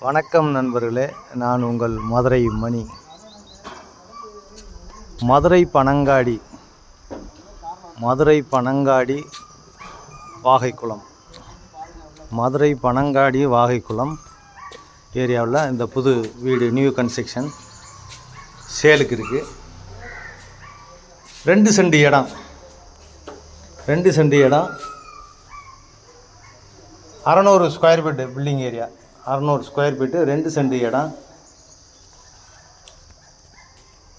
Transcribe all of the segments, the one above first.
வணக்கம் நண்பர்களே, நான் உங்கள் மதுரை மணி. மதுரை பனங்காடி வாகைக்குளம் ஏரியாவில் இந்த புது வீடு நியூ கன்ஸ்ட்ரக்ஷன் சேலுக்கு இருக்குது. 2 சென்ட் இடம் 600 square feet building area. 600 square feet 2 cent இடம்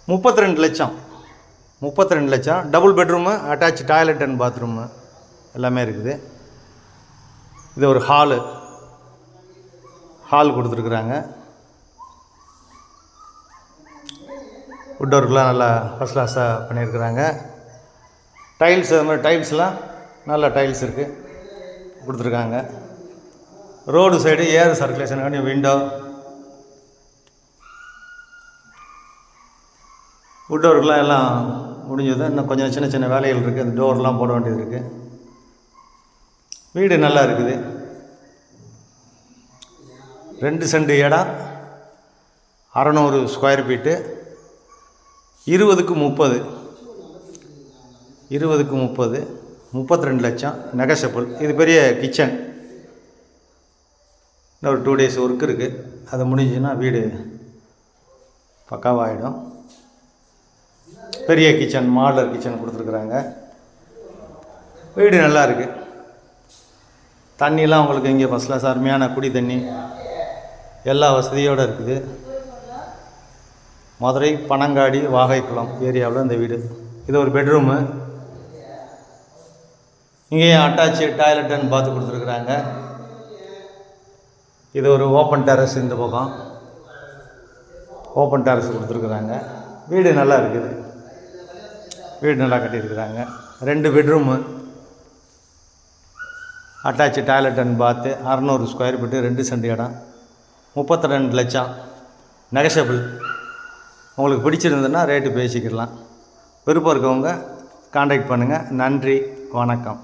32 லட்சம். Double bedroom, attach toilet and bathroom எல்லாமே இருக்குது. இது ஒரு ஹால் கொடுத்துருக்குறாங்க. வுட் ஒர்க்லாம் நல்லா ஃபஸ்ட் கிளாஸாக பண்ணியிருக்கிறாங்க. டைல்ஸ், அது மாதிரி டைல்ஸ்லாம் நல்ல டைல்ஸ் இருக்குது கொடுத்துருக்காங்க. ரோடு சைடு ஏர் சர்க்குலேஷனுக்காண்டி விண்டோ, வுட் ஒர்க்லாம் எல்லாம் முடிஞ்சது. இன்னும் கொஞ்சம் சின்ன சின்ன வேலைகள் இருக்குது. அந்த டோர்லாம் போட வேண்டியது இருக்குது. வீடு நல்லா இருக்குது. 2 சென்ட் இடம் 600 ஸ்கொயர் ஃபீட்டு 20க்கு 30 32 லட்சம் நெகோஷியபிள். இது பெரிய கிச்சன். இன்னும் ஒரு 2 days ஒர்க் இருக்குது. அது முடிஞ்சுன்னா வீடு பக்காவாகிடும். பெரிய கிச்சன், மாடலர் கிச்சன் கொடுத்துருக்குறாங்க. வீடு நல்லா இருக்குது. தண்ணிலாம் உங்களுக்கு இங்கே ஃபஸ்ட் கிளாஸ் அருமையான குடி தண்ணி எல்லா வசதியோடு இருக்குது. மதுரை பனங்காடி வாகைக்குளம் ஏரியாவில் இந்த வீடு. இது ஒரு பெட்ரூமு. இங்கேயும் அட்டாச்சு டாய்லெட் அண்ட் பாத் கொடுத்துருக்குறாங்க. இது ஒரு ஓப்பன் டெரஸ். இந்த பக்கம் ஓப்பன் டெரஸ் கொடுத்துருக்குறாங்க. வீடு நல்லா இருக்குது. வீடு நல்லா கட்டியிருக்கிறாங்க. 2 பெட்ரூமு, அட்டாச்சு டாய்லெட் அண்ட் பாத்து, 600 ஸ்கொயர் ஃபீட்டு 2 சென்ட் இடம் 32 லட்சம் நெகோஷியபிள். உங்களுக்கு பிடிச்சிருந்ததுன்னா ரேட்டு பேசிக்கிடலாம். விருப்பம் இருக்கவங்க கான்டாக்ட் பண்ணுங்கள். நன்றி, வணக்கம்.